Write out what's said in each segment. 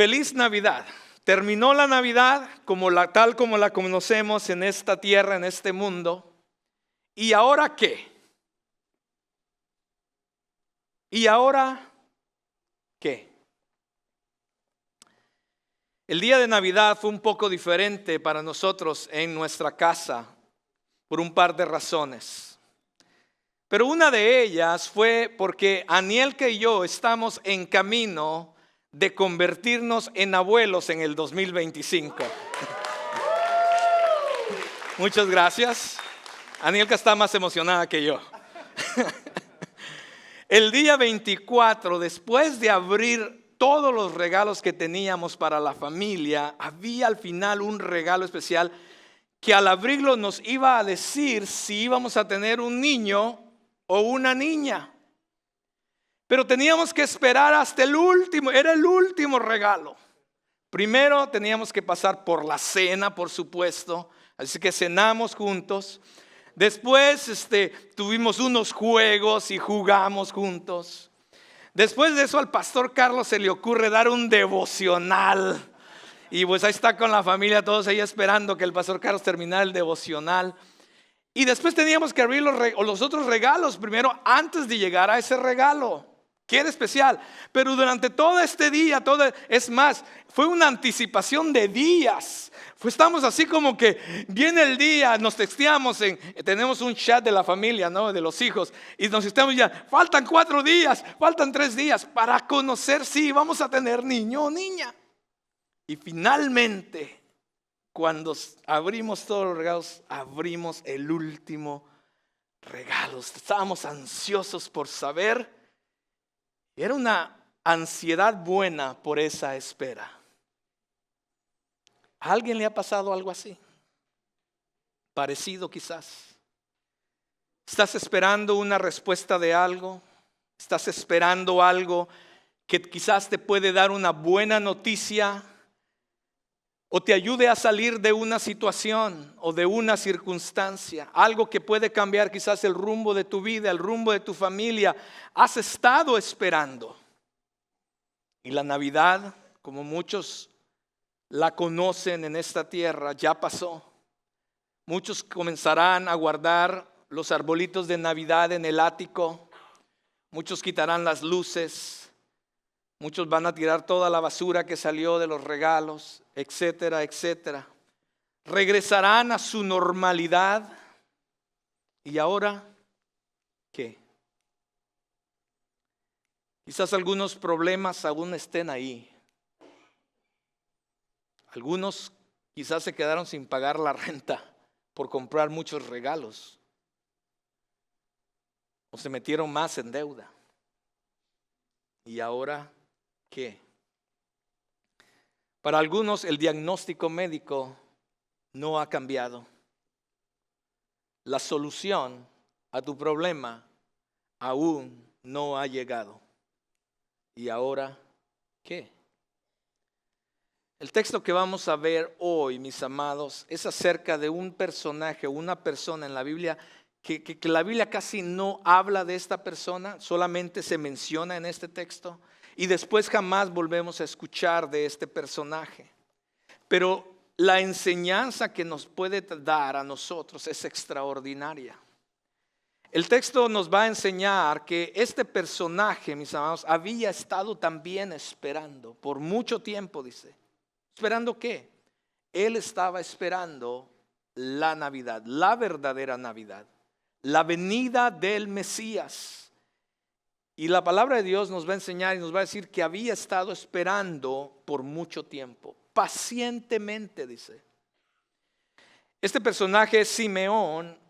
Feliz Navidad. Terminó la Navidad tal como la conocemos en esta tierra, en este mundo. ¿Y ahora qué? ¿Y ahora qué? El día de Navidad fue un poco diferente para nosotros en nuestra casa por un par de razones. Pero una de ellas fue porque Anielka y yo estamos en camino de convertirnos en abuelos en el 2025. Muchas gracias. Anielka está más emocionada que yo. El día 24, después de abrir todos los regalos que teníamos para la familia, había al final un regalo especial que al abrirlo nos iba a decir si íbamos a tener un niño o una niña. Pero teníamos que esperar hasta el último, era el último regalo. Primero teníamos que pasar por la cena, por supuesto, así que cenamos juntos. Después tuvimos unos juegos y jugamos juntos. Después de eso al pastor Carlos se le ocurre dar un devocional. Y pues ahí está con la familia, todos ahí esperando que el pastor Carlos terminara el devocional. Y después teníamos que abrir los otros regalos primero antes de llegar a ese regalo. Que era especial, pero durante todo este día, es más, fue una anticipación de días. Estamos así como que viene el día, nos texteamos, tenemos un chat de la familia, ¿no? De los hijos, y nos texteamos ya, faltan 4 días, faltan 3 días para conocer si vamos a tener niño o niña. Y finalmente, cuando abrimos todos los regalos, abrimos el último regalo. Estábamos ansiosos por saber. Era una ansiedad buena por esa espera. ¿A alguien le ha pasado algo así? Parecido quizás. ¿Estás esperando una respuesta de algo? ¿Estás esperando algo que quizás te puede dar una buena noticia o te ayude a salir de una situación o de una circunstancia? Algo que puede cambiar quizás el rumbo de tu vida, el rumbo de tu familia. Has estado esperando. Y la Navidad, como muchos la conocen en esta tierra, ya pasó. Muchos comenzarán a guardar los arbolitos de Navidad en el ático. Muchos quitarán las luces. Muchos van a tirar toda la basura que salió de los regalos, etcétera, etcétera. Regresarán a su normalidad. ¿Y ahora qué? Quizás algunos problemas aún estén ahí. Algunos quizás se quedaron sin pagar la renta por comprar muchos regalos. O se metieron más en deuda. ¿Y ahora qué? Para algunos el diagnóstico médico no ha cambiado. La solución a tu problema aún no ha llegado. ¿Y ahora qué? El texto que vamos a ver hoy, mis amados, es acerca de un personaje, una persona en la Biblia que la Biblia casi no habla de esta persona, solamente se menciona en este texto. Y después jamás volvemos a escuchar de este personaje. Pero la enseñanza que nos puede dar a nosotros es extraordinaria. El texto nos va a enseñar que este personaje, mis amados, había estado también esperando por mucho tiempo, dice. ¿Esperando qué? Él estaba esperando la Navidad, la verdadera Navidad, la venida del Mesías. Y la palabra de Dios nos va a enseñar y nos va a decir que había estado esperando por mucho tiempo, pacientemente, dice. Este personaje es Simeón,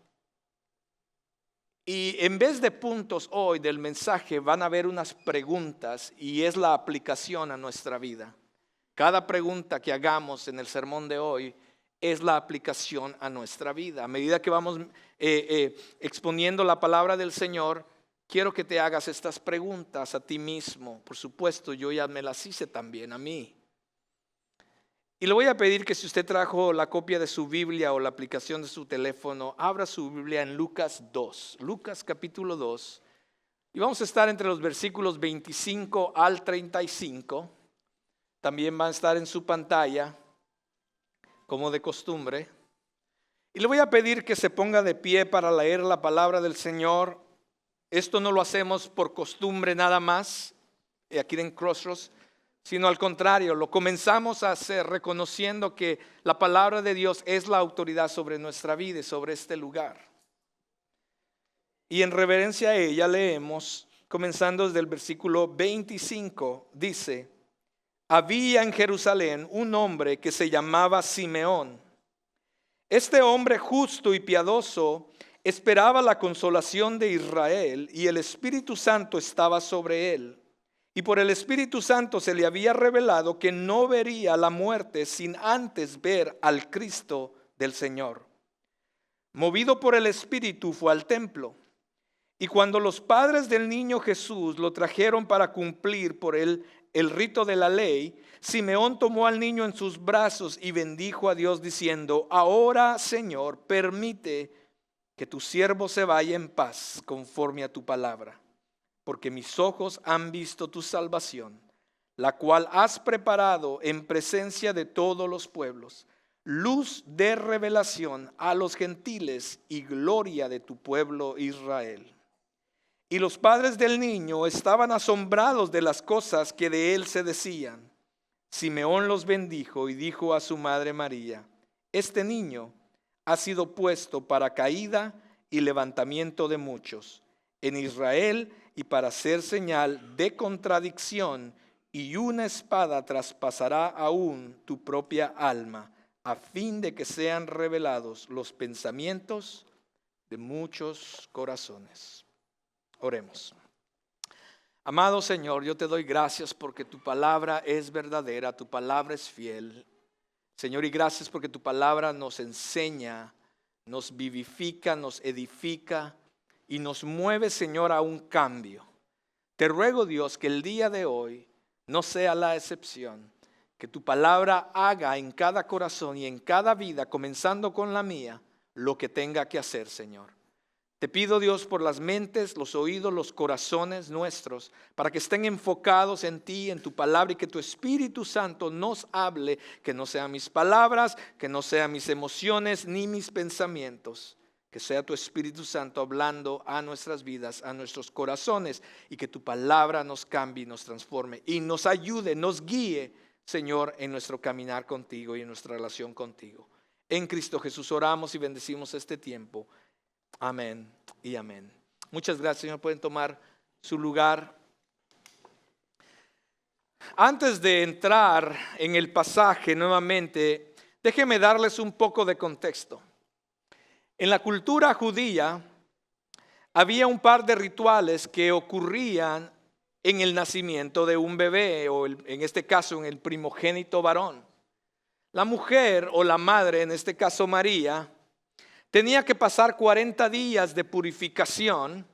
y en vez de puntos hoy del mensaje van a haber unas preguntas y es la aplicación a nuestra vida. Cada pregunta que hagamos en el sermón de hoy es la aplicación a nuestra vida. A medida que vamos exponiendo la palabra del Señor, quiero que te hagas estas preguntas a ti mismo. Por supuesto, yo ya me las hice también a mí. Y le voy a pedir que si usted trajo la copia de su Biblia o la aplicación de su teléfono, abra su Biblia en Lucas 2, Lucas capítulo 2. Y vamos a estar entre los versículos 25 al 35. también va a estar en su pantalla, como de costumbre. Y le voy a pedir que se ponga de pie para leer la palabra del Señor. Esto no lo hacemos por costumbre nada más, aquí en Crossroads, sino al contrario, lo comenzamos a hacer reconociendo que la palabra de Dios es la autoridad sobre nuestra vida y sobre este lugar. Y en reverencia a ella leemos, comenzando desde el versículo 25, dice: había en Jerusalén un hombre que se llamaba Simeón. Este hombre justo y piadoso esperaba la consolación de Israel, y el Espíritu Santo estaba sobre él. Y por el Espíritu Santo se le había revelado que no vería la muerte sin antes ver al Cristo del Señor. Movido por el Espíritu fue al templo. Y cuando los padres del niño Jesús lo trajeron para cumplir por él el rito de la ley, Simeón tomó al niño en sus brazos y bendijo a Dios diciendo: ahora, Señor, permite que tu siervo se vaya en paz conforme a tu palabra, porque mis ojos han visto tu salvación, la cual has preparado en presencia de todos los pueblos, luz de revelación a los gentiles y gloria de tu pueblo Israel. Y los padres del niño estaban asombrados de las cosas que de él se decían. Simeón los bendijo y dijo a su madre María: este niño ha sido puesto para caída y levantamiento de muchos en Israel, y para ser señal de contradicción, y una espada traspasará aún tu propia alma, a fin de que sean revelados los pensamientos de muchos corazones. Oremos. Amado Señor, yo te doy gracias porque tu palabra es verdadera, tu palabra es fiel. Señor, y gracias porque tu palabra nos enseña, nos vivifica, nos edifica y nos mueve, Señor, a un cambio. Te ruego, Dios, que el día de hoy no sea la excepción, que tu palabra haga en cada corazón y en cada vida, comenzando con la mía, lo que tenga que hacer, Señor. Te pido, Dios, por las mentes, los oídos, los corazones nuestros, para que estén enfocados en ti, en tu palabra, y que tu Espíritu Santo nos hable, que no sean mis palabras, que no sean mis emociones, ni mis pensamientos, que sea tu Espíritu Santo hablando a nuestras vidas, a nuestros corazones, y que tu palabra nos cambie, nos transforme y nos ayude, nos guíe, Señor, en nuestro caminar contigo y en nuestra relación contigo. En Cristo Jesús oramos y bendecimos este tiempo. Amén y amén. Muchas gracias, Señor. Pueden tomar su lugar. Antes de entrar en el pasaje nuevamente, déjenme darles un poco de contexto. En la cultura judía había un par de rituales que ocurrían en el nacimiento de un bebé, o en este caso en el primogénito varón. La mujer o la madre, en este caso María, tenía que pasar 40 días de purificación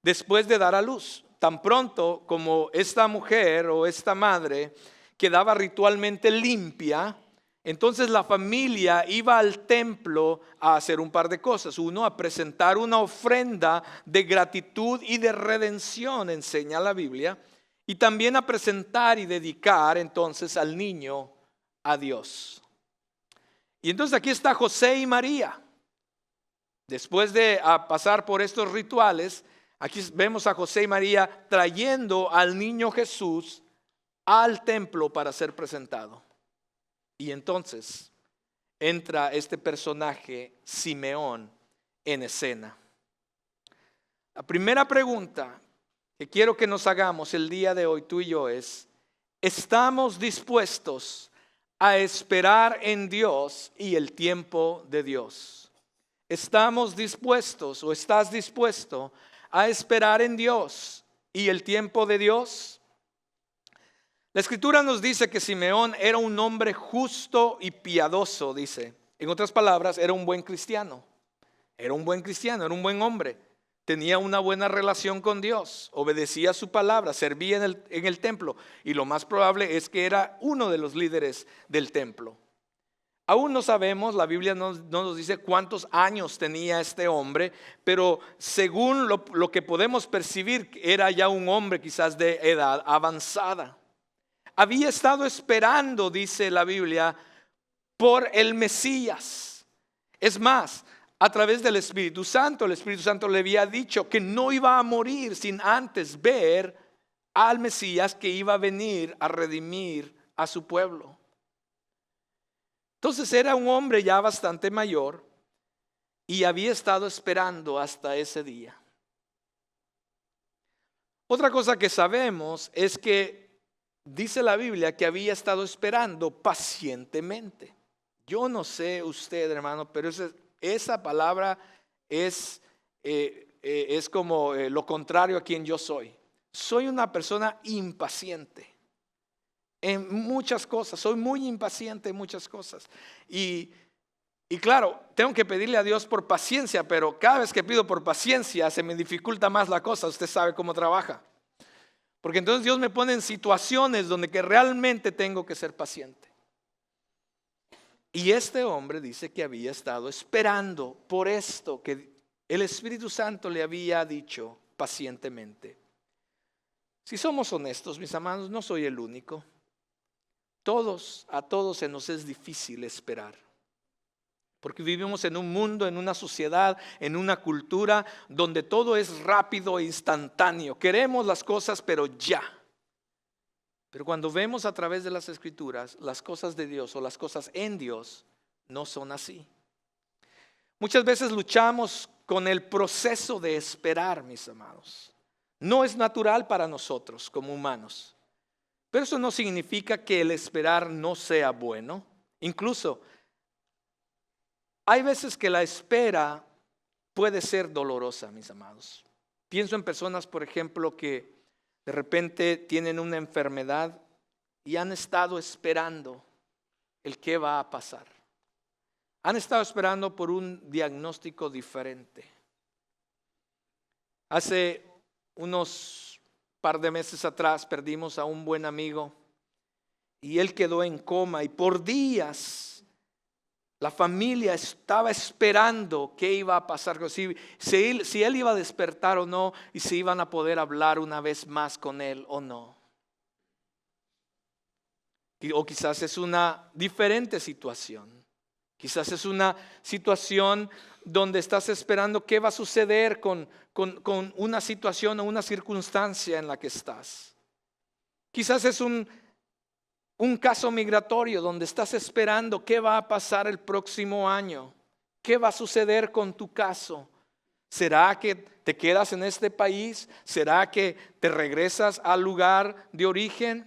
después de dar a luz. Tan pronto como esta mujer o esta madre quedaba ritualmente limpia, entonces la familia iba al templo a hacer un par de cosas. Uno, a presentar una ofrenda de gratitud y de redención, enseña la Biblia, y también a presentar y dedicar entonces al niño a Dios. Y entonces aquí está José y María. Después de pasar por estos rituales, aquí vemos a José y María trayendo al niño Jesús al templo para ser presentado. Y entonces entra este personaje, Simeón, en escena. La primera pregunta que quiero que nos hagamos el día de hoy, tú y yo, es: ¿estamos dispuestos a esperar en Dios y el tiempo de Dios? ¿Estamos dispuestos o estás dispuesto a esperar en Dios y el tiempo de Dios? La Escritura nos dice que Simeón era un hombre justo y piadoso, dice. En otras palabras, era un buen cristiano. Era un buen cristiano, era un buen hombre. Tenía una buena relación con Dios, obedecía su palabra, servía en el templo. Y lo más probable es que era uno de los líderes del templo. Aún no sabemos, la Biblia no nos dice cuántos años tenía este hombre, pero según lo que podemos percibir, era ya un hombre quizás de edad avanzada. había estado esperando, dice la Biblia, por el Mesías. Es más, a través del Espíritu Santo, el Espíritu Santo le había dicho que no iba a morir sin antes ver al Mesías que iba a venir a redimir a su pueblo. Entonces era un hombre ya bastante mayor y había estado esperando hasta ese día. Otra cosa que sabemos es que dice la Biblia que había estado esperando pacientemente. Yo no sé usted, hermano, pero esa palabra es como lo contrario a quien yo soy. Soy una persona impaciente en muchas cosas. Soy muy impaciente en muchas cosas. Y claro, tengo que pedirle a Dios por paciencia, pero cada vez que pido por paciencia se me dificulta más la cosa. Usted sabe cómo trabaja. Porque entonces Dios me pone en situaciones donde que realmente tengo que ser paciente. Y este hombre dice que había estado esperando por esto que el Espíritu Santo le había dicho pacientemente. Si somos honestos, mis amados, no soy el único. A todos se nos es difícil esperar. Porque vivimos en un mundo, en una sociedad, en una cultura donde todo es rápido e instantáneo. Queremos las cosas, pero ya. Pero cuando vemos a través de las Escrituras, las cosas de Dios o las cosas en Dios no son así. Muchas veces luchamos con el proceso de esperar, mis amados. No es natural para nosotros como humanos. Pero eso no significa que el esperar no sea bueno. Incluso hay veces que la espera puede ser dolorosa, mis amados. Pienso en personas, por ejemplo, que de repente tienen una enfermedad y han estado esperando el qué va a pasar. Han estado esperando por un diagnóstico diferente. Hace unos par de meses atrás perdimos a un buen amigo y él quedó en coma y por días la familia estaba esperando qué iba a pasar, si él iba a despertar o no y si iban a poder hablar una vez más con él o no. O quizás es una diferente situación. Quizás es una situación donde estás esperando qué va a suceder con una situación o una circunstancia en la que estás. Quizás es un caso migratorio donde estás esperando qué va a pasar el próximo año. ¿Qué va a suceder con tu caso? ¿Será que te quedas en este país? ¿Será que te regresas al lugar de origen?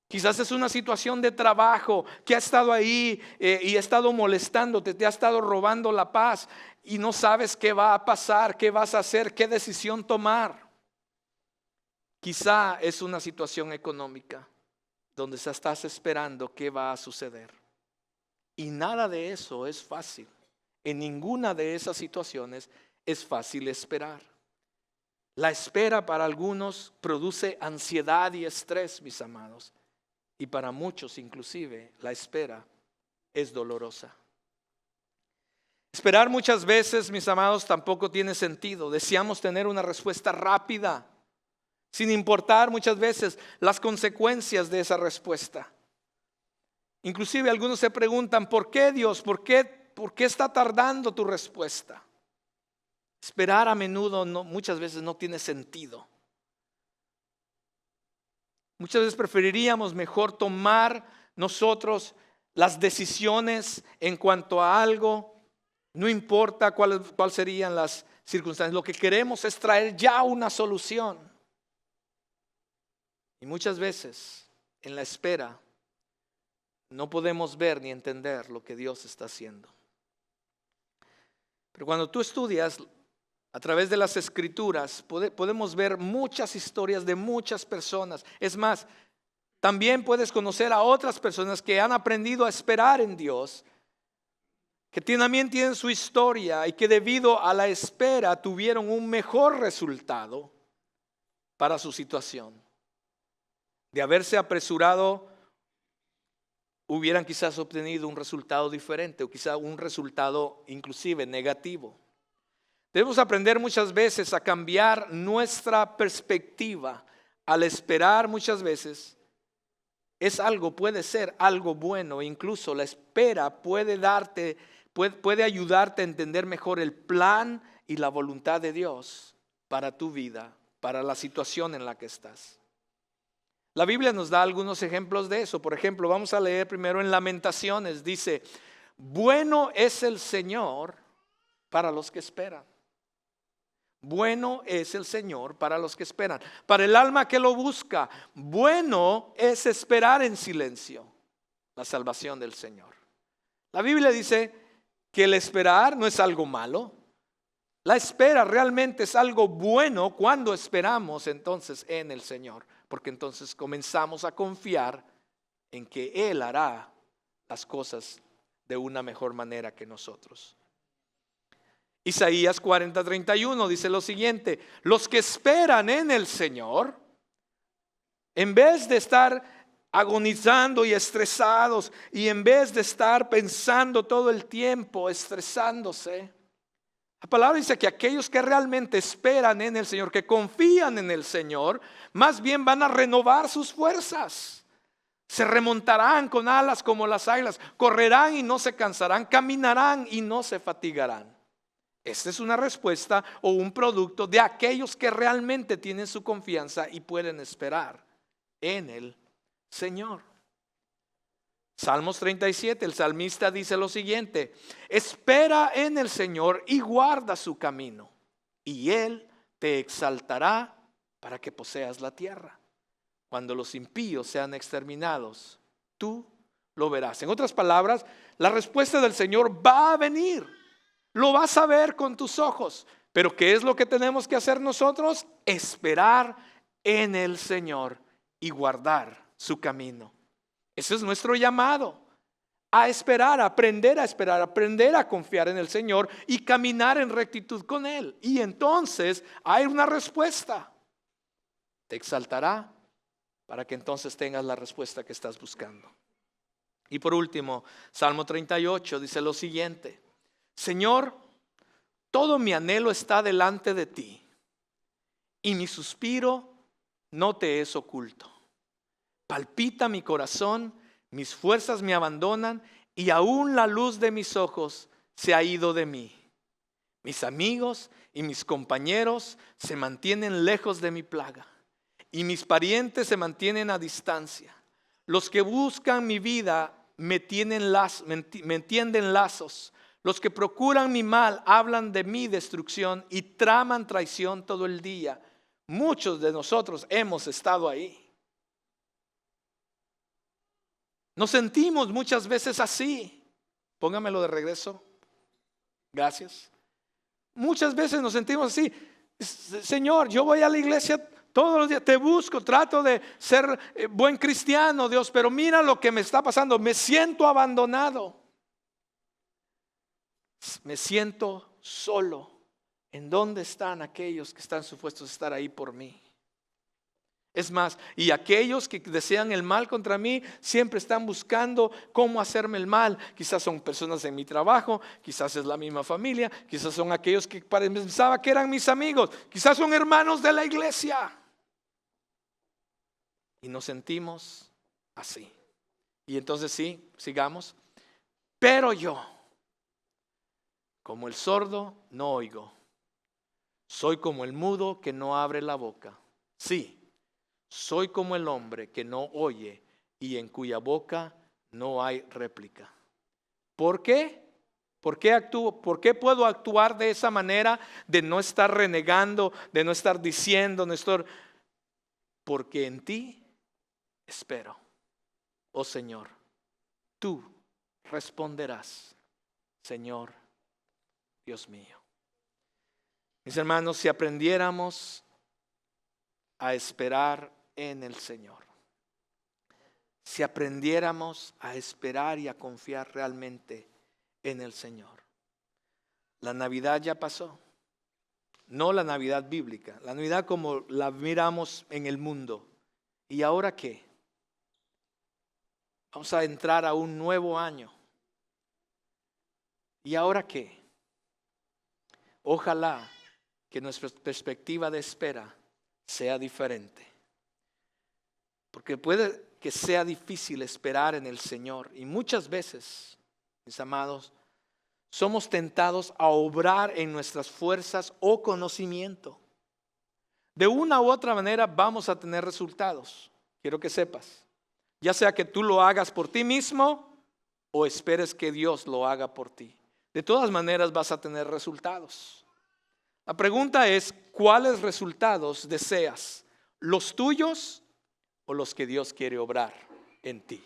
Quizás es una situación de trabajo que ha estado ahí y ha estado molestándote, te ha estado robando la paz y no sabes qué va a pasar, qué vas a hacer, qué decisión tomar. Quizá es una situación económica donde estás esperando qué va a suceder. Y nada de eso es fácil. En ninguna de esas situaciones es fácil esperar. La espera para algunos produce ansiedad y estrés, mis amados. Y para muchos inclusive la espera es dolorosa. Esperar muchas veces, mis amados, tampoco tiene sentido. Deseamos tener una respuesta rápida, sin importar muchas veces las consecuencias de esa respuesta. Inclusive algunos se preguntan, ¿por qué Dios? ¿Por qué está tardando tu respuesta? Esperar a menudo muchas veces no tiene sentido. Muchas veces preferiríamos mejor tomar nosotros las decisiones en cuanto a algo, no importa cuáles serían las circunstancias. Lo que queremos es traer ya una solución. Y muchas veces en la espera no podemos ver ni entender lo que Dios está haciendo. Pero cuando tú estudias a través de las Escrituras, podemos ver muchas historias de muchas personas. Es más, también puedes conocer a otras personas que han aprendido a esperar en Dios, que también tienen su historia y que debido a la espera tuvieron un mejor resultado para su situación. De haberse apresurado, hubieran quizás obtenido un resultado diferente o quizás un resultado inclusive negativo. Debemos aprender muchas veces a cambiar nuestra perspectiva al esperar muchas veces es algo, puede ser algo bueno. Incluso la espera puede ayudarte a entender mejor el plan y la voluntad de Dios para tu vida, para la situación en la que estás. La Biblia nos da algunos ejemplos de eso. Por ejemplo, vamos a leer primero en Lamentaciones. Dice, bueno es el Señor para los que esperan. Bueno es el Señor para los que esperan. Para el alma que lo busca, bueno es esperar en silencio la salvación del Señor. La Biblia dice que el esperar no es algo malo. La espera realmente es algo bueno cuando esperamos entonces en el Señor. Porque entonces comenzamos a confiar en que Él hará las cosas de una mejor manera que nosotros. Isaías 40:31 dice lo siguiente: los que esperan en el Señor, en vez de estar agonizando y estresados, y en vez de estar pensando todo el tiempo, estresándose, la palabra dice que aquellos que realmente esperan en el Señor, que confían en el Señor, más bien van a renovar sus fuerzas. Se remontarán con alas como las águilas, correrán y no se cansarán, caminarán y no se fatigarán. Esta es una respuesta o un producto de aquellos que realmente tienen su confianza y pueden esperar en el Señor. Salmos 37, el salmista dice lo siguiente: espera en el Señor y guarda su camino, y Él te exaltará para que poseas la tierra. Cuando los impíos sean exterminados, tú lo verás. En otras palabras, la respuesta del Señor va a venir. Lo vas a ver con tus ojos. Pero ¿qué es lo que tenemos que hacer nosotros? Esperar en el Señor y guardar su camino. Ese es nuestro llamado, a esperar, a esperar, aprender a confiar en el Señor y caminar en rectitud con Él. Y entonces hay una respuesta. Te exaltará para que entonces tengas la respuesta que estás buscando. Y por último, Salmo 38 dice lo siguiente: Señor, todo mi anhelo está delante de ti, y mi suspiro no te es oculto. Palpita mi corazón, mis fuerzas me abandonan, y aún la luz de mis ojos se ha ido de mí. Mis amigos y mis compañeros se mantienen lejos de mi plaga, y mis parientes se mantienen a distancia. Los que buscan mi vida me tienden lazos. Los que procuran mi mal hablan de mi destrucción y traman traición todo el día. Muchos de nosotros hemos estado ahí. Nos sentimos muchas veces así. Póngamelo de regreso. Gracias. Muchas veces nos sentimos así. Señor, yo voy a la iglesia todos los días, te busco, trato de ser buen cristiano, Dios, pero mira lo que me está pasando. Me siento abandonado. Me siento solo. ¿En dónde están aquellos que están supuestos a estar ahí por mí? Es más, y aquellos que desean el mal contra mí siempre están buscando cómo hacerme el mal. Quizás son personas en mi trabajo, quizás es la misma familia, quizás son aquellos que pensaba que eran mis amigos, quizás son hermanos de la iglesia. Y nos sentimos así. Y entonces sí, sigamos. Pero yo, como el sordo, no oigo. Soy como el mudo que no abre la boca. Sí. Soy como el hombre que no oye y en cuya boca no hay réplica. ¿Por qué? ¿Por qué actúo? ¿Por qué puedo actuar de esa manera? De no estar renegando, de no estar diciendo, porque en ti espero. Oh Señor, tú responderás, Señor Dios mío. Mis hermanos, si aprendiéramos a esperar en el Señor, si aprendiéramos a esperar y a confiar realmente en el Señor. La Navidad ya pasó, no la Navidad bíblica, la Navidad como la miramos en el mundo. ¿Y ahora qué? Vamos a entrar a un nuevo año. ¿Y ahora qué? Ojalá que nuestra perspectiva de espera sea diferente. Porque puede que sea difícil esperar en el Señor. Y muchas veces, mis amados, somos tentados a obrar en nuestras fuerzas o conocimiento. De una u otra manera vamos a tener resultados. Quiero que sepas. Ya sea que tú lo hagas por ti mismo o esperes que Dios lo haga por ti. De todas maneras vas a tener resultados. La pregunta es, ¿cuáles resultados deseas? ¿Los tuyos o los que Dios quiere obrar en ti?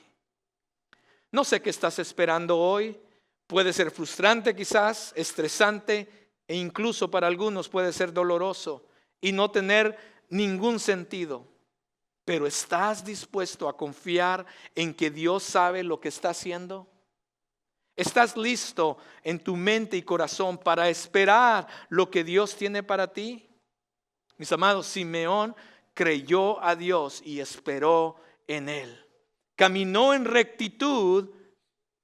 No sé qué estás esperando hoy. Puede ser frustrante quizás, estresante e incluso para algunos puede ser doloroso y no tener ningún sentido. Pero ¿estás dispuesto a confiar en que Dios sabe lo que está haciendo? ¿Estás listo en tu mente y corazón para esperar lo que Dios tiene para ti? Mis amados, Simeón creyó a Dios y esperó en Él. Caminó en rectitud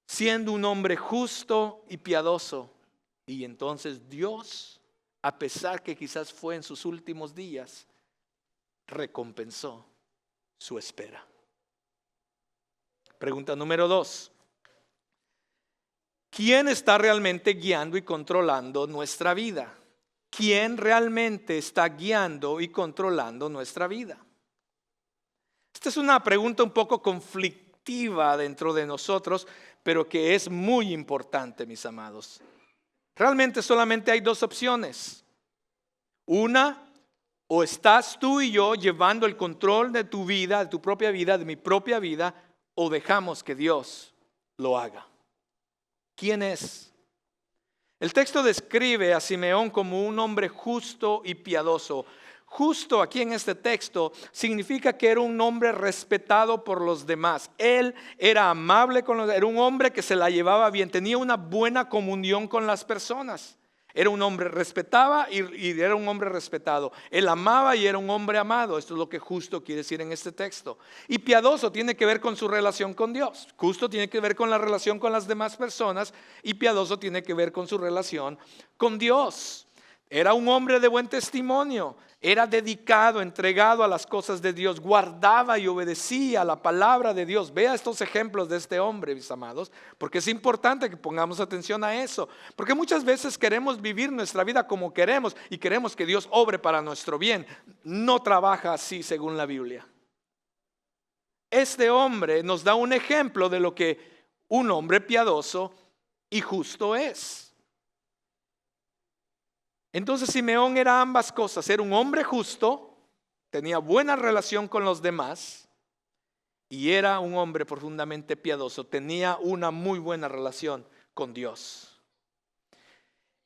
siendo un hombre justo y piadoso. Y entonces Dios, a pesar que quizás fue en sus últimos días, recompensó su espera. Pregunta número 2. ¿Quién está realmente guiando y controlando nuestra vida? ¿Quién realmente está guiando y controlando nuestra vida? Esta es una pregunta un poco conflictiva dentro de nosotros, pero que es muy importante, mis amados. Realmente solamente hay dos opciones. Una, o estás tú y yo llevando el control de tu vida, de tu propia vida, de mi propia vida, o dejamos que Dios lo haga. ¿Quién es? El texto describe a Simeón como un hombre justo y piadoso. Justo aquí en este texto significa que era un hombre respetado por los demás. Él era amable con los demás, era un hombre que se la llevaba bien, tenía una buena comunión con las personas. Era un hombre respetaba y era un hombre respetado. Él amaba y era un hombre amado. Esto es lo que justo quiere decir en este texto. Y piadoso tiene que ver con su relación con Dios. Justo tiene que ver con la relación con las demás personas. Y piadoso tiene que ver con su relación con Dios. Era un hombre de buen testimonio. Era dedicado, entregado a las cosas de Dios. Guardaba y obedecía la palabra de Dios. Vea estos ejemplos de este hombre, mis amados, porque es importante que pongamos atención a eso. Porque muchas veces queremos vivir nuestra vida como queremos y queremos que Dios obre para nuestro bien. No trabaja así según la Biblia. Este hombre nos da un ejemplo de lo que un hombre piadoso y justo es. Entonces Simeón era ambas cosas, era un hombre justo, tenía buena relación con los demás y era un hombre profundamente piadoso, tenía una muy buena relación con Dios.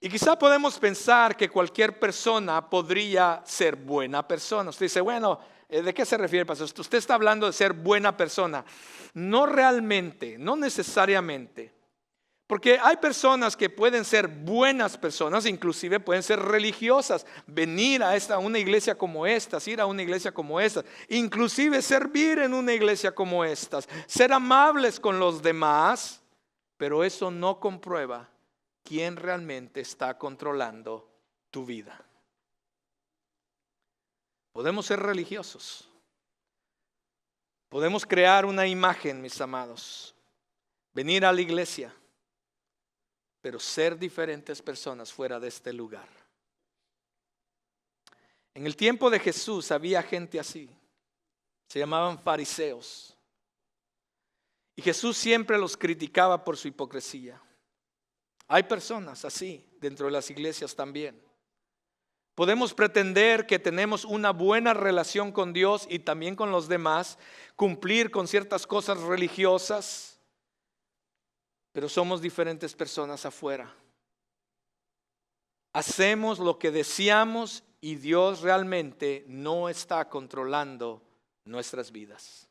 Y quizá podemos pensar que cualquier persona podría ser buena persona. Usted dice, bueno, ¿de qué se refiere, pastor? Usted está hablando de ser buena persona. No realmente, no necesariamente. Porque hay personas que pueden ser buenas personas, inclusive pueden ser religiosas, venir a una iglesia como esta, ir a una iglesia como esta, inclusive servir en una iglesia como esta, ser amables con los demás, pero eso no comprueba quién realmente está controlando tu vida. Podemos ser religiosos, podemos crear una imagen, mis amados, venir a la iglesia, pero ser diferentes personas fuera de este lugar. En el tiempo de Jesús había gente así, se llamaban fariseos. Y Jesús siempre los criticaba por su hipocresía. Hay personas así dentro de las iglesias también. Podemos pretender que tenemos una buena relación con Dios y también con los demás, cumplir con ciertas cosas religiosas, pero somos diferentes personas afuera. Hacemos lo que deseamos y Dios realmente no está controlando nuestras vidas.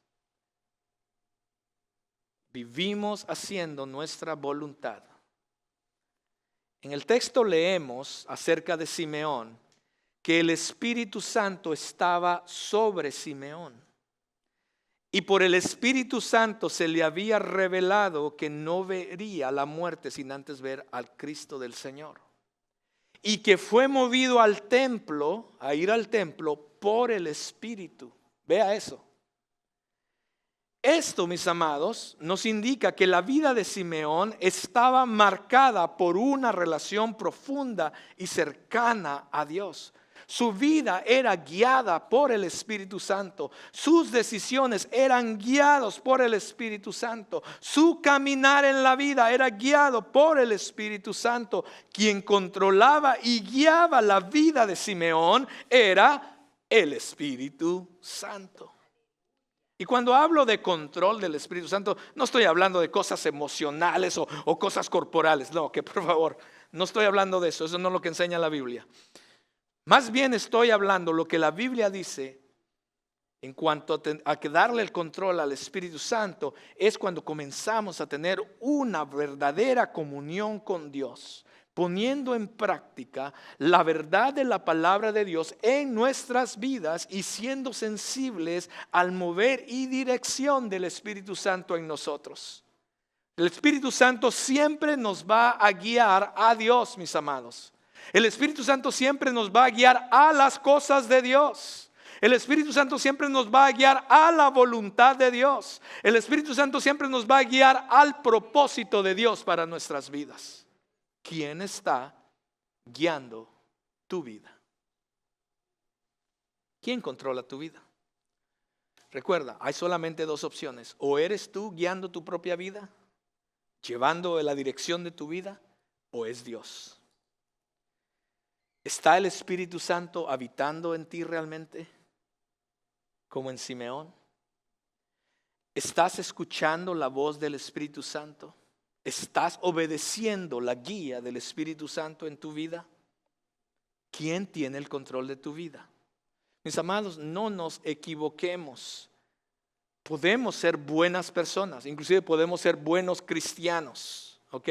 Vivimos haciendo nuestra voluntad. En el texto leemos acerca de Simeón que el Espíritu Santo estaba sobre Simeón. Y por el Espíritu Santo se le había revelado que no vería la muerte sin antes ver al Cristo del Señor. Y que fue movido al templo, a ir al templo por el Espíritu. Vea eso. Esto, mis amados, nos indica que la vida de Simeón estaba marcada por una relación profunda y cercana a Dios. Su vida era guiada por el Espíritu Santo. Sus decisiones eran guiadas por el Espíritu Santo. Su caminar en la vida era guiado por el Espíritu Santo. Quien controlaba y guiaba la vida de Simeón era el Espíritu Santo. Y cuando hablo de control del Espíritu Santo, no estoy hablando de cosas emocionales o cosas corporales. No, que por favor, no estoy hablando de eso. Eso no es lo que enseña la Biblia. Más bien estoy hablando lo que la Biblia dice en cuanto a que darle el control al Espíritu Santo es cuando comenzamos a tener una verdadera comunión con Dios, poniendo en práctica la verdad de la palabra de Dios en nuestras vidas y siendo sensibles al mover y dirección del Espíritu Santo en nosotros. El Espíritu Santo siempre nos va a guiar a Dios, mis amados. El Espíritu Santo siempre nos va a guiar a las cosas de Dios. El Espíritu Santo siempre nos va a guiar a la voluntad de Dios. El Espíritu Santo siempre nos va a guiar al propósito de Dios para nuestras vidas. ¿Quién está guiando tu vida? ¿Quién controla tu vida? Recuerda, hay solamente dos opciones. O eres tú guiando tu propia vida, llevando la dirección de tu vida, o es Dios. ¿Está el Espíritu Santo habitando en ti realmente? Como en Simeón. ¿Estás escuchando la voz del Espíritu Santo? ¿Estás obedeciendo la guía del Espíritu Santo en tu vida? ¿Quién tiene el control de tu vida? Mis amados, no nos equivoquemos. Podemos ser buenas personas, inclusive podemos ser buenos cristianos, ¿ok?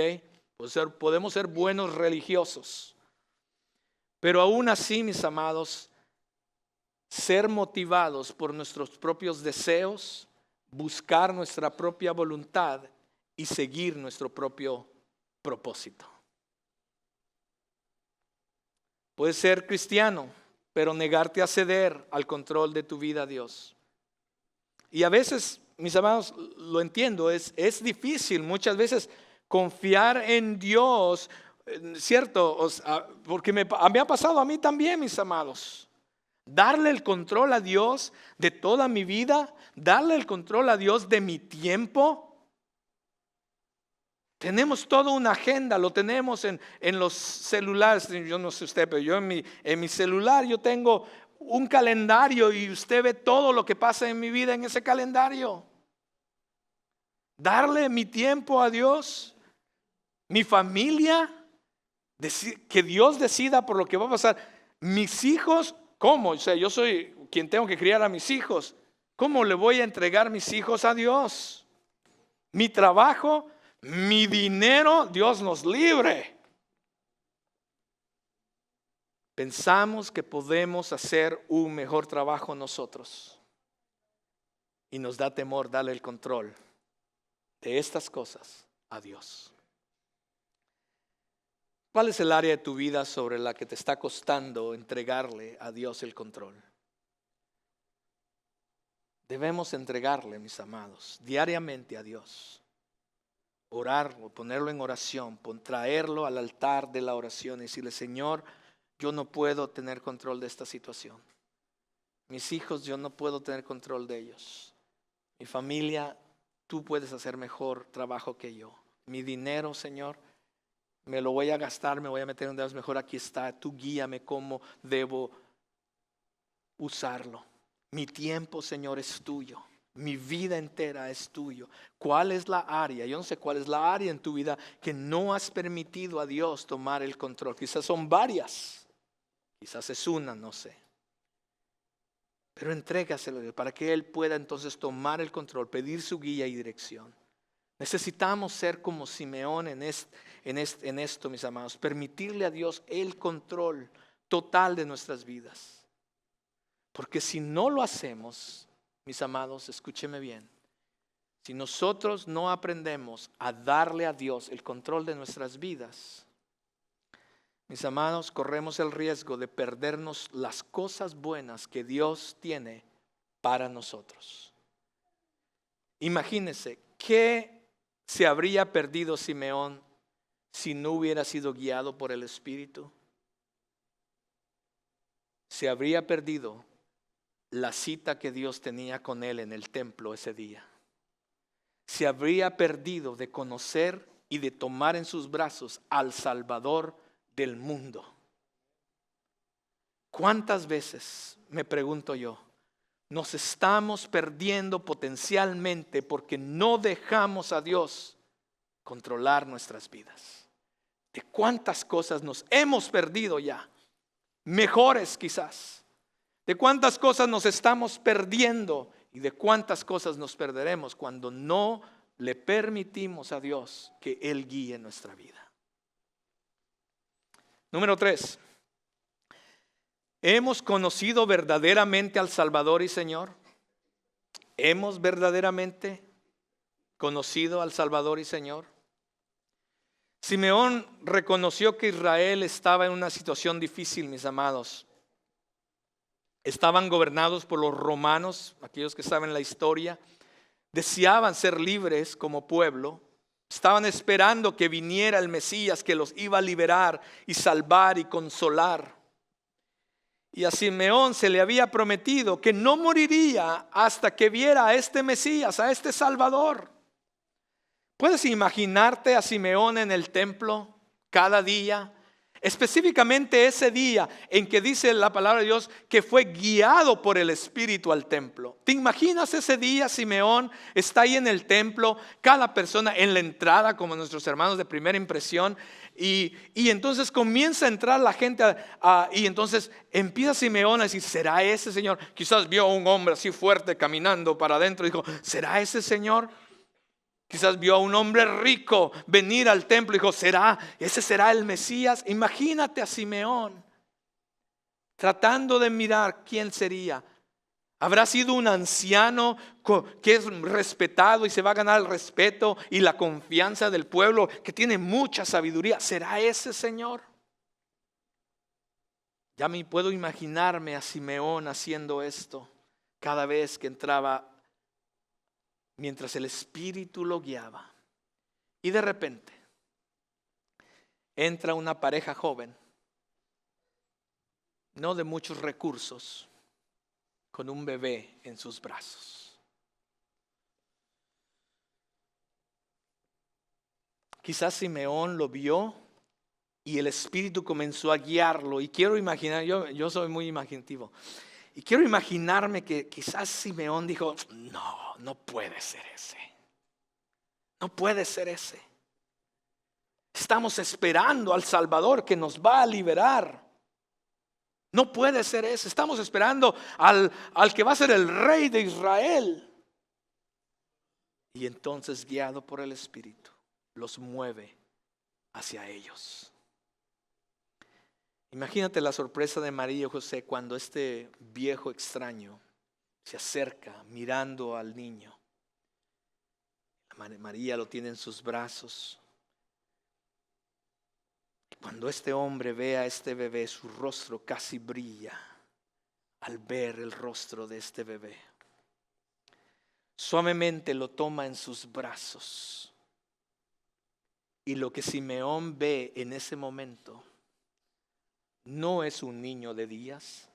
Podemos ser buenos religiosos. Pero aún así, mis amados, ser motivados por nuestros propios deseos, buscar nuestra propia voluntad y seguir nuestro propio propósito. Puedes ser cristiano, pero negarte a ceder al control de tu vida a Dios. Y a veces, mis amados, lo entiendo, es difícil muchas veces confiar en Dios. Cierto, porque me ha pasado a mí también, mis amados. Darle el control a Dios de toda mi vida, darle el control a Dios de mi tiempo. Tenemos toda una agenda, lo tenemos en los celulares. Yo no sé usted, pero yo en mi celular yo tengo un calendario y usted ve todo lo que pasa en mi vida en ese calendario. Darle mi tiempo a Dios, mi familia. Que Dios decida por lo que va a pasar. Mis hijos, ¿cómo? O sea, yo soy quien tengo que criar a mis hijos. ¿Cómo le voy a entregar mis hijos a Dios? Mi trabajo, mi dinero, Dios nos libre. Pensamos que podemos hacer un mejor trabajo nosotros. Y nos da temor darle el control de estas cosas a Dios. ¿Cuál es el área de tu vida sobre la que te está costando entregarle a Dios el control? Debemos entregarle, mis amados, diariamente a Dios. Orarlo, ponerlo en oración, traerlo al altar de la oración y decirle: Señor, yo no puedo tener control de esta situación. Mis hijos, yo no puedo tener control de ellos. Mi familia, tú puedes hacer mejor trabajo que yo. Mi dinero, Señor, me lo voy a gastar, me voy a meter en deudas, mejor aquí está, tú guíame cómo debo usarlo. Mi tiempo, Señor, es tuyo. Mi vida entera es tuyo. ¿Cuál es la área? Yo no sé cuál es la área en tu vida que no has permitido a Dios tomar el control. Quizás son varias, quizás es una, no sé. Pero entrégaselo para que Él pueda entonces tomar el control, pedir su guía y dirección. Necesitamos ser como Simeón en esto, mis amados. Permitirle a Dios el control total de nuestras vidas. Porque si no lo hacemos, mis amados, escúcheme bien. Si nosotros no aprendemos a darle a Dios el control de nuestras vidas, mis amados, corremos el riesgo de perdernos las cosas buenas que Dios tiene para nosotros. Imagínense, ¿qué se habría perdido Simeón si no hubiera sido guiado por el Espíritu? Se habría perdido la cita que Dios tenía con él en el templo ese día. Se habría perdido de conocer y de tomar en sus brazos al Salvador del mundo. ¿Cuántas veces, me pregunto yo, nos estamos perdiendo potencialmente porque no dejamos a Dios controlar nuestras vidas? ¿De cuántas cosas nos hemos perdido ya? Mejores quizás. ¿De cuántas cosas nos estamos perdiendo? ¿Y de cuántas cosas nos perderemos cuando no le permitimos a Dios que Él guíe nuestra vida? Número 3. ¿Hemos conocido verdaderamente al Salvador y Señor? ¿Hemos verdaderamente conocido al Salvador y Señor? Simeón reconoció que Israel estaba en una situación difícil, mis amados. Estaban gobernados por los romanos, aquellos que saben la historia. Deseaban ser libres como pueblo. Estaban esperando que viniera el Mesías que los iba a liberar y salvar y consolar. Y a Simeón se le había prometido que no moriría hasta que viera a este Mesías, a este Salvador. ¿Puedes imaginarte a Simeón en el templo cada día? Específicamente ese día en que dice la palabra de Dios que fue guiado por el Espíritu al templo. ¿Te imaginas ese día? Simeón está ahí en el templo, cada persona en la entrada, como nuestros hermanos de Primera Impresión, y entonces comienza a entrar la gente y entonces empieza Simeón a decir: ¿será ese Señor? Quizás vio a un hombre así fuerte caminando para adentro y dijo: ¿será ese Señor? Quizás vio a un hombre rico venir al templo y dijo: ¿ese será el Mesías? Imagínate a Simeón tratando de mirar quién sería. ¿Habrá sido un anciano que es respetado y se va a ganar el respeto y la confianza del pueblo, que tiene mucha sabiduría? ¿Será ese Señor? Ya me puedo imaginarme a Simeón haciendo esto cada vez que entraba, mientras el Espíritu lo guiaba. Y de repente entra una pareja joven, no de muchos recursos, con un bebé en sus brazos. Quizás Simeón lo vio y el Espíritu comenzó a guiarlo. Y quiero imaginar, yo soy muy imaginativo, y quiero imaginarme que quizás Simeón dijo: no puede ser ese. No puede ser ese. Estamos esperando al Salvador que nos va a liberar. No puede ser ese. Estamos esperando al que va a ser el rey de Israel. Y entonces, guiado por el Espíritu, los mueve hacia ellos. Imagínate la sorpresa de María y José cuando este viejo extraño se acerca mirando al niño. María lo tiene en sus brazos. Cuando este hombre ve a este bebé, su rostro casi brilla al ver el rostro de este bebé. Suavemente lo toma en sus brazos. Y lo que Simeón ve en ese momento no es un niño de días.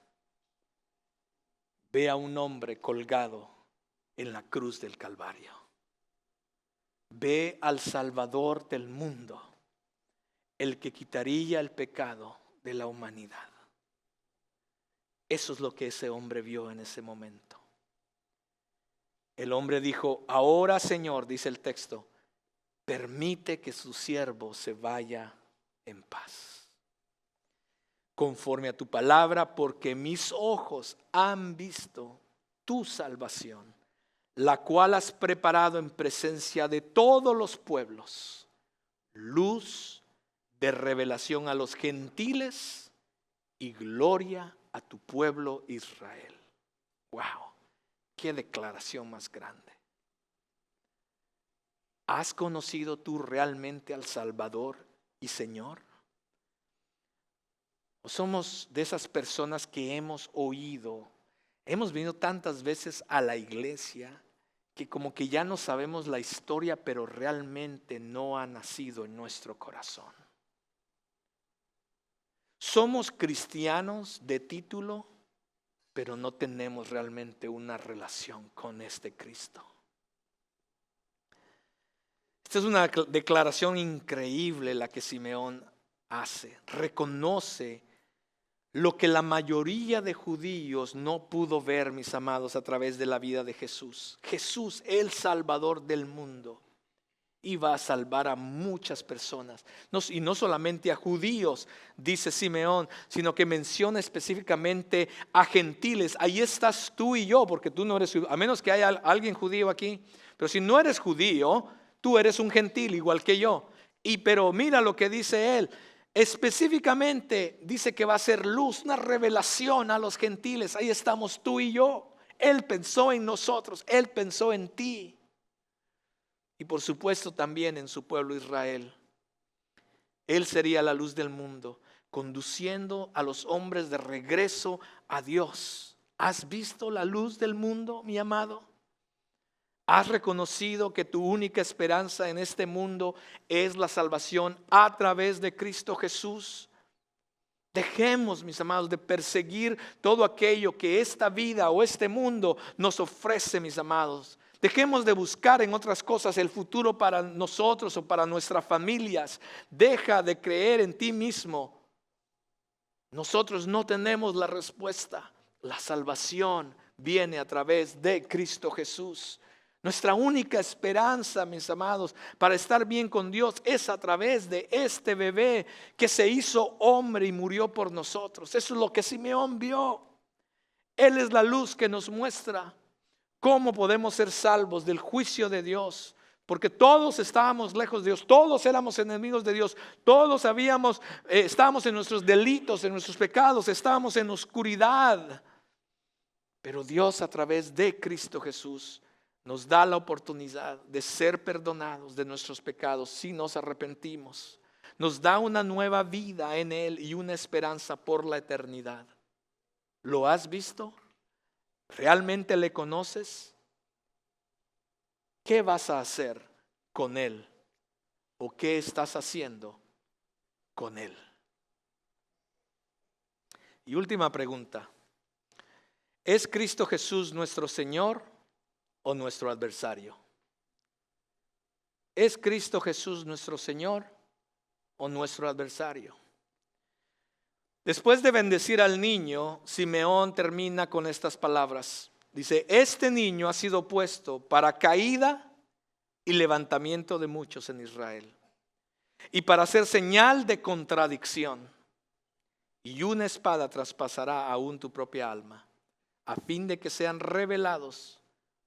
Ve a un hombre colgado en la cruz del Calvario. Ve al Salvador del mundo, el que quitaría el pecado de la humanidad. Eso es lo que ese hombre vio en ese momento. El hombre dijo: ahora, Señor, dice el texto, permite que su siervo se vaya en paz, conforme a tu palabra, porque mis ojos han visto tu salvación, la cual has preparado en presencia de todos los pueblos, luz de revelación a los gentiles y gloria a tu pueblo Israel. Wow, qué declaración más grande. ¿Has conocido tú realmente al Salvador y Señor? ¿O somos de esas personas que hemos oído, hemos venido tantas veces a la iglesia, que como que ya no sabemos la historia, pero realmente no ha nacido en nuestro corazón. Somos cristianos de título, pero no tenemos realmente una relación con este Cristo. Esta es una declaración increíble la que Simeón hace. Reconoce lo que la mayoría de judíos no pudo ver, mis amados, a través de la vida de Jesús. Jesús, el Salvador del mundo, iba a salvar a muchas personas. Y no solamente a judíos, dice Simeón, sino que menciona específicamente a gentiles. Ahí estás tú y yo, porque tú no eres judío, a menos que haya alguien judío aquí. Pero si no eres judío, tú eres un gentil igual que yo. Pero mira lo que dice él. Específicamente dice que va a ser luz, una revelación a los gentiles. Ahí estamos tú y yo. Él pensó en nosotros, Él pensó en ti. Y por supuesto también en su pueblo Israel. Él sería la luz del mundo, conduciendo a los hombres de regreso a Dios. ¿Has visto la luz del mundo, mi amado? ¿Has reconocido que tu única esperanza en este mundo es la salvación a través de Cristo Jesús? Dejemos, mis amados, de perseguir todo aquello que esta vida o este mundo nos ofrece, mis amados. Dejemos de buscar en otras cosas el futuro para nosotros o para nuestras familias. Deja de creer en ti mismo. Nosotros no tenemos la respuesta. La salvación viene a través de Cristo Jesús. Nuestra única esperanza, mis amados, para estar bien con Dios es a través de este bebé que se hizo hombre y murió por nosotros. Eso es lo que Simeón vio. Él es la luz que nos muestra cómo podemos ser salvos del juicio de Dios. Porque todos estábamos lejos de Dios, todos éramos enemigos de Dios, todos estábamos en nuestros delitos, en nuestros pecados, estábamos en oscuridad. Pero Dios a través de Cristo Jesús nos da la oportunidad de ser perdonados de nuestros pecados si nos arrepentimos. Nos da una nueva vida en Él y una esperanza por la eternidad. ¿Lo has visto? ¿Realmente le conoces? ¿Qué vas a hacer con Él? ¿O qué estás haciendo con Él? Y última pregunta. ¿Es Cristo Jesús nuestro Señor o nuestro adversario? ¿Es Cristo Jesús nuestro Señor o nuestro adversario? Después de bendecir al niño, Simeón termina con estas palabras. Dice, este niño ha sido puesto para caída y levantamiento de muchos en Israel, y para hacer señal de contradicción, y una espada traspasará aún tu propia alma, a fin de que sean revelados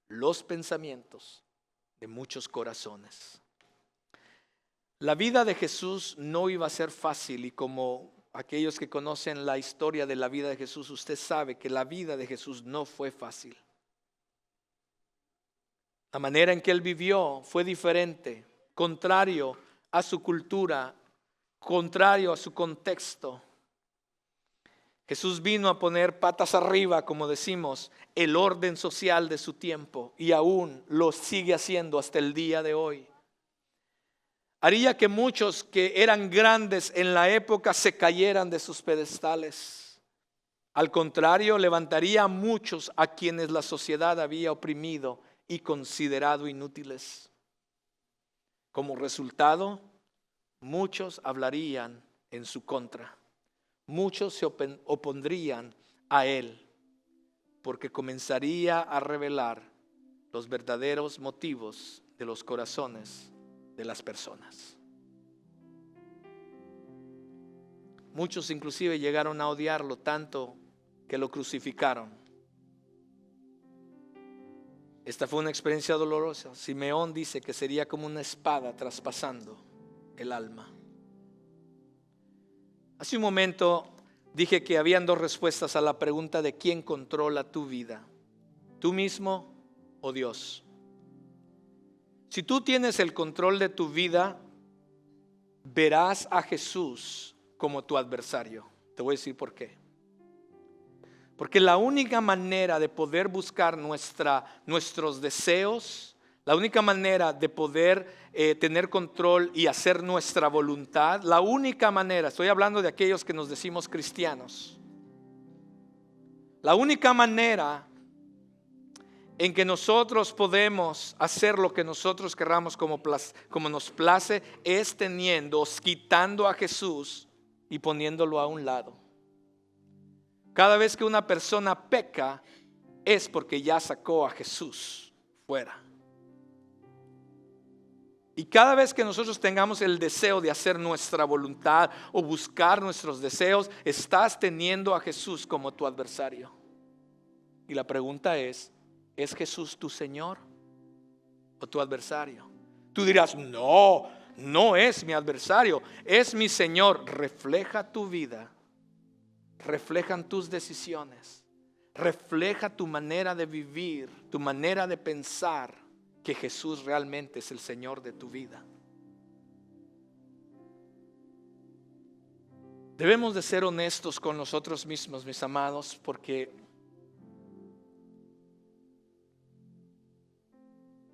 los pensamientos de muchos corazones. La vida de Jesús no iba a ser fácil, y como aquellos que conocen la historia de la vida de Jesús, usted sabe que la vida de Jesús no fue fácil. La manera en que Él vivió fue diferente, contrario a su cultura, contrario a su contexto. Jesús vino a poner patas arriba, como decimos, el orden social de su tiempo, y aún lo sigue haciendo hasta el día de hoy. Haría que muchos que eran grandes en la época se cayeran de sus pedestales. Al contrario, levantaría a muchos a quienes la sociedad había oprimido y considerado inútiles. Como resultado, muchos hablarían en su contra. Muchos se opondrían a Él, porque comenzaría a revelar los verdaderos motivos de los corazones de las personas. Muchos inclusive llegaron a odiarlo tanto que lo crucificaron. Esta fue una experiencia dolorosa. Simeón dice que sería como una espada traspasando el alma. Hace un momento dije que habían dos respuestas a la pregunta de quién controla tu vida, tú mismo o Dios. Si tú tienes el control de tu vida, verás a Jesús como tu adversario. Te voy a decir por qué. Porque la única manera de poder buscar nuestros deseos, la única manera de poder tener control y hacer nuestra voluntad, la única manera, estoy hablando de aquellos que nos decimos cristianos, la única manera en que nosotros podemos hacer lo que nosotros querramos como nos place es quitando a Jesús y poniéndolo a un lado. Cada vez que una persona peca es porque ya sacó a Jesús fuera. Y cada vez que nosotros tengamos el deseo de hacer nuestra voluntad o buscar nuestros deseos, estás teniendo a Jesús como tu adversario. Y la pregunta ¿es Jesús tu Señor o tu adversario? Tú dirás, no es mi adversario, es mi Señor. Refleja tu vida, reflejan tus decisiones, refleja tu manera de vivir, tu manera de pensar, que Jesús realmente es el Señor de tu vida. Debemos de ser honestos con nosotros mismos, mis amados, porque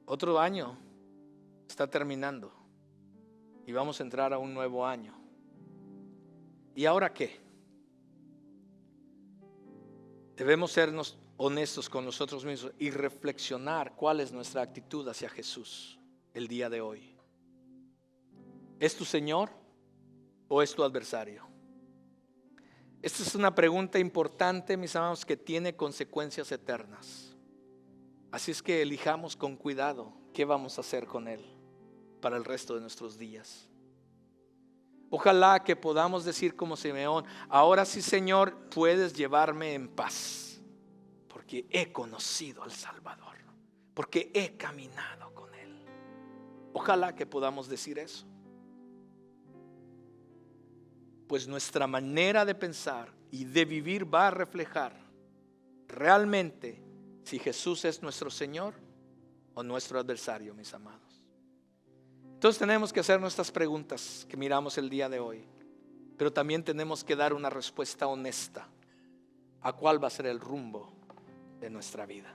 otro año está terminando y vamos a entrar a un nuevo año. ¿Y ahora qué? Debemos sernos honestos con nosotros mismos y reflexionar cuál es nuestra actitud hacia Jesús el día de hoy. ¿Es tu Señor o es tu adversario? Esta es una pregunta importante, mis amados, que tiene consecuencias eternas. Así es que elijamos con cuidado qué vamos a hacer con Él para el resto de nuestros días. Ojalá que podamos decir como Simeón, ahora sí, Señor, puedes llevarme en paz, porque he conocido al Salvador, porque he caminado con Él. Ojalá que podamos decir eso. Pues nuestra manera de pensar y de vivir va a reflejar realmente si Jesús es nuestro Señor o nuestro adversario, mis amados. Entonces tenemos que hacer nuestras preguntas que miramos el día de hoy, pero también tenemos que dar una respuesta honesta a cuál va a ser el rumbo de nuestra vida.